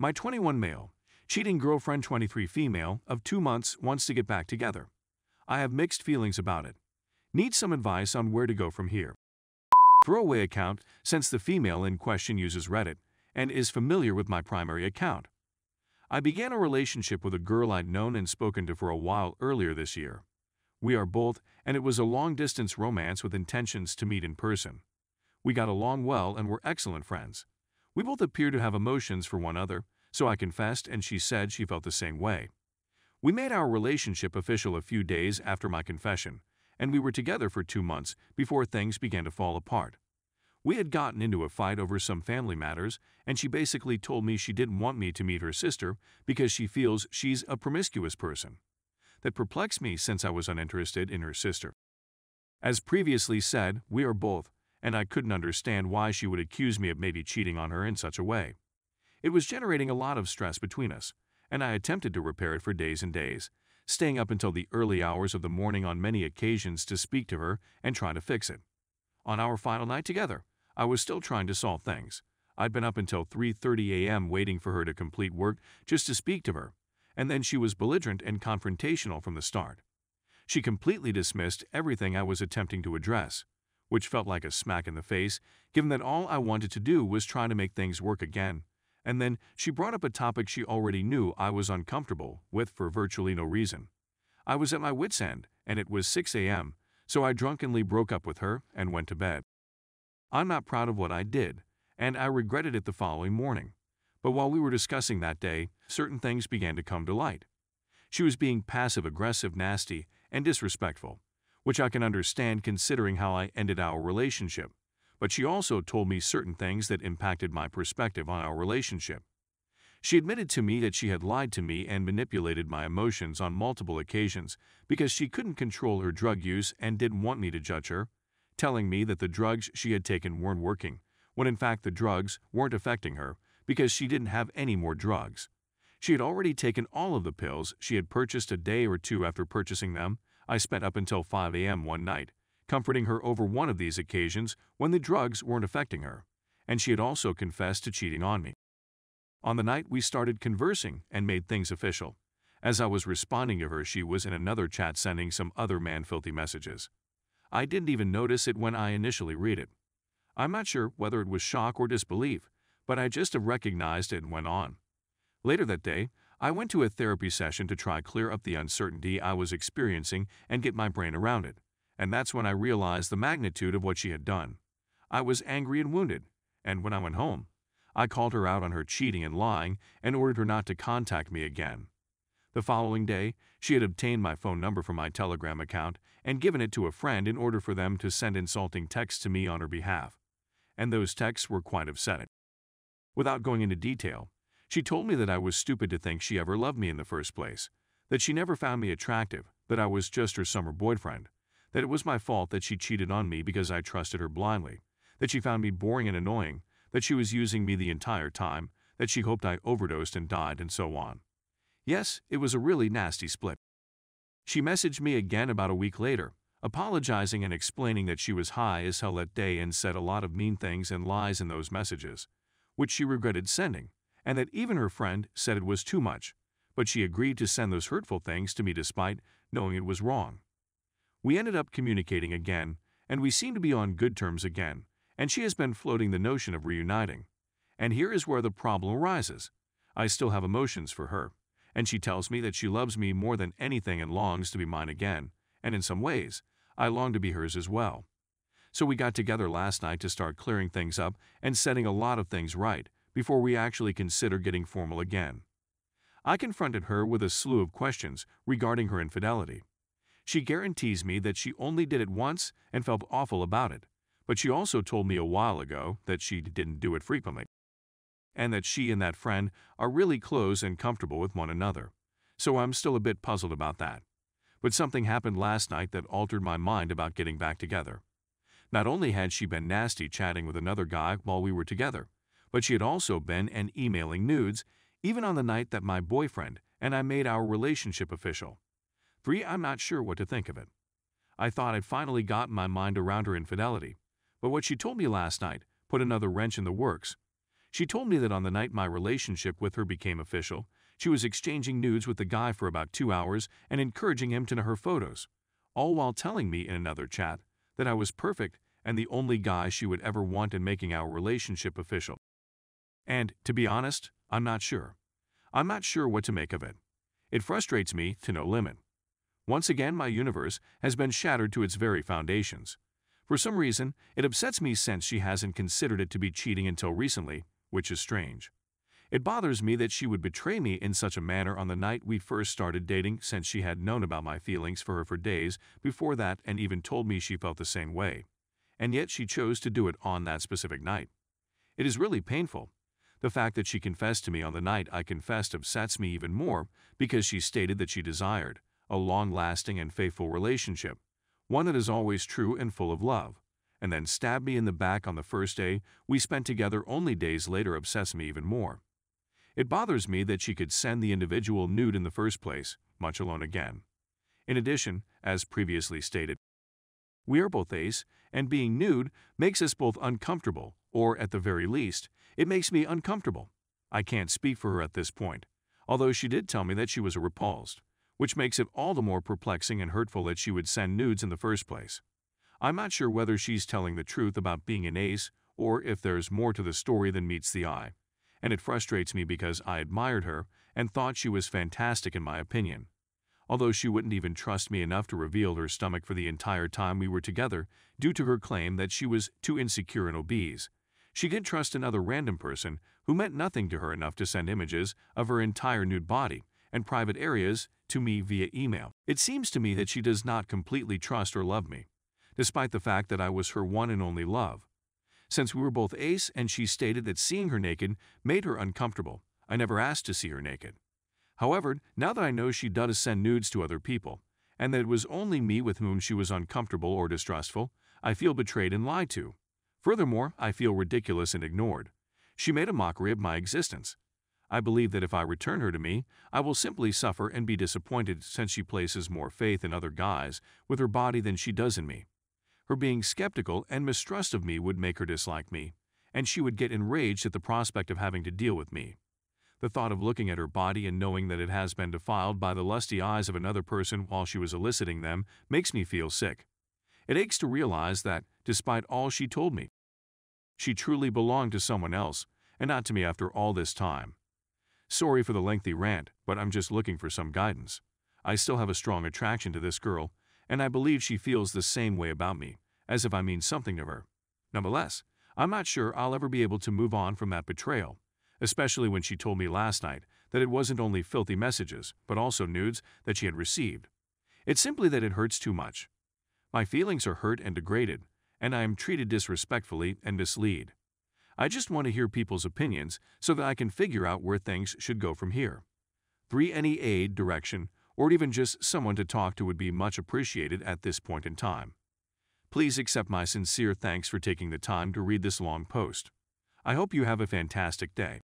My 21 male, cheating girlfriend 23 female of 2 months wants to get back together. I have mixed feelings about it. Need some advice on where to go from here. Throwaway account since the female in question uses Reddit and is familiar with my primary account. I began a relationship with a girl I'd known and spoken to for a while earlier this year. We are both, and it was a long-distance romance with intentions to meet in person. We got along well and were excellent friends. We both appeared to have emotions for one another, so I confessed and she said she felt the same way. We made our relationship official a few days after my confession, and we were together for 2 months before things began to fall apart. We had gotten into a fight over some family matters, and she basically told me she didn't want me to meet her sister because she feels she's a promiscuous person. That perplexed me since I was uninterested in her sister. As previously said, we are both, and I couldn't understand why she would accuse me of maybe cheating on her in such a way. It was generating a lot of stress between us, and I attempted to repair it for days and days, staying up until the early hours of the morning on many occasions to speak to her and try to fix it. On our final night together, I was still trying to solve things. I'd been up until 3:30 a.m. waiting for her to complete work just to speak to her, and then she was belligerent and confrontational from the start. She completely dismissed everything I was attempting to address, which felt like a smack in the face, given that all I wanted to do was try to make things work again. And then she brought up a topic she already knew I was uncomfortable with for virtually no reason. I was at my wit's end, and it was 6 a.m., so I drunkenly broke up with her and went to bed. I'm not proud of what I did, and I regretted it the following morning. But while we were discussing that day, certain things began to come to light. She was being passive-aggressive, nasty, and disrespectful, which I can understand considering how I ended our relationship. But she also told me certain things that impacted my perspective on our relationship. She admitted to me that she had lied to me and manipulated my emotions on multiple occasions because she couldn't control her drug use and didn't want me to judge her, telling me that the drugs she had taken weren't working, when in fact the drugs weren't affecting her because she didn't have any more drugs. She had already taken all of the pills she had purchased a day or two after purchasing them. I spent up until 5 a.m. one night, comforting her over one of these occasions when the drugs weren't affecting her, and she had also confessed to cheating on me. On the night we started conversing and made things official. As I was responding to her, she was in another chat sending some other man-filthy messages. I didn't even notice it when I initially read it. I'm not sure whether it was shock or disbelief, but I just recognized it and went on. Later that day, I went to a therapy session to try clear up the uncertainty I was experiencing and get my brain around it, and that's when I realized the magnitude of what she had done. I was angry and wounded, and when I went home, I called her out on her cheating and lying and ordered her not to contact me again. The following day, she had obtained my phone number from my Telegram account and given it to a friend in order for them to send insulting texts to me on her behalf, and those texts were quite upsetting. Without going into detail, she told me that I was stupid to think she ever loved me in the first place, that she never found me attractive, that I was just her summer boyfriend, that it was my fault that she cheated on me because I trusted her blindly, that she found me boring and annoying, that she was using me the entire time, that she hoped I overdosed and died, and so on. Yes, it was a really nasty split. She messaged me again about a week later, apologizing and explaining that she was high as hell that day and said a lot of mean things and lies in those messages, which she regretted sending, and that even her friend said it was too much, but she agreed to send those hurtful things to me despite knowing it was wrong. We ended up communicating again, and we seem to be on good terms again, and she has been floating the notion of reuniting. And here is where the problem arises. I still have emotions for her, and she tells me that she loves me more than anything and longs to be mine again, and in some ways, I long to be hers as well. So we got together last night to start clearing things up and setting a lot of things right before we actually consider getting formal again. I confronted her with a slew of questions regarding her infidelity. She guarantees me that she only did it once and felt awful about it, but she also told me a while ago that she didn't do it frequently, and that she and that friend are really close and comfortable with one another. So I'm still a bit puzzled about that. But something happened last night that altered my mind about getting back together. Not only had she been nasty chatting with another guy while we were together, but she had also been emailing nudes, even on the night that my boyfriend and I made our relationship official. 3. I'm not sure what to think of it. I thought I'd finally gotten my mind around her infidelity, but what she told me last night put another wrench in the works. She told me that on the night my relationship with her became official, she was exchanging nudes with the guy for about 2 hours and encouraging him to know her photos, all while telling me in another chat that I was perfect and the only guy she would ever want in making our relationship official. And, to be honest, I'm not sure. I'm not sure what to make of it. It frustrates me to no limit. Once again, my universe has been shattered to its very foundations. For some reason, it upsets me since she hasn't considered it to be cheating until recently, which is strange. It bothers me that she would betray me in such a manner on the night we first started dating, since she had known about my feelings for her for days before that and even told me she felt the same way. And yet she chose to do it on that specific night. It is really painful. The fact that she confessed to me on the night I confessed upsets me even more, because she stated that she desired a long-lasting and faithful relationship, one that is always true and full of love, and then stabbed me in the back on the first day we spent together only days later upsets me even more. It bothers me that she could send the individual nude in the first place, much alone again. In addition, as previously stated, we are both ace, and being nude makes us both uncomfortable, or at the very least, it makes me uncomfortable. I can't speak for her at this point, although she did tell me that she was repulsed, which makes it all the more perplexing and hurtful that she would send nudes in the first place. I'm not sure whether she's telling the truth about being an ace, or if there's more to the story than meets the eye, and it frustrates me because I admired her and thought she was fantastic in my opinion. Although she wouldn't even trust me enough to reveal her stomach for the entire time we were together due to her claim that she was too insecure and obese, she did trust another random person who meant nothing to her enough to send images of her entire nude body and private areas to me via email. It seems to me that she does not completely trust or love me, despite the fact that I was her one and only love. Since we were both ace and she stated that seeing her naked made her uncomfortable, I never asked to see her naked. However, now that I know she does send nudes to other people, and that it was only me with whom she was uncomfortable or distrustful, I feel betrayed and lied to. Furthermore, I feel ridiculous and ignored. She made a mockery of my existence. I believe that if I return her to me, I will simply suffer and be disappointed, since she places more faith in other guys with her body than she does in me. Her being skeptical and mistrust of me would make her dislike me, and she would get enraged at the prospect of having to deal with me. The thought of looking at her body and knowing that it has been defiled by the lusty eyes of another person while she was eliciting them makes me feel sick. It aches to realize that, despite all she told me, she truly belonged to someone else, and not to me after all this time. Sorry for the lengthy rant, but I'm just looking for some guidance. I still have a strong attraction to this girl, and I believe she feels the same way about me, as if I mean something to her. Nonetheless, I'm not sure I'll ever be able to move on from that betrayal, especially when she told me last night that it wasn't only filthy messages, but also nudes that she had received. It's simply that it hurts too much. My feelings are hurt and degraded, and I am treated disrespectfully and misled. I just want to hear people's opinions so that I can figure out where things should go from here. Any aid, direction, or even just someone to talk to would be much appreciated at this point in time. Please accept my sincere thanks for taking the time to read this long post. I hope you have a fantastic day.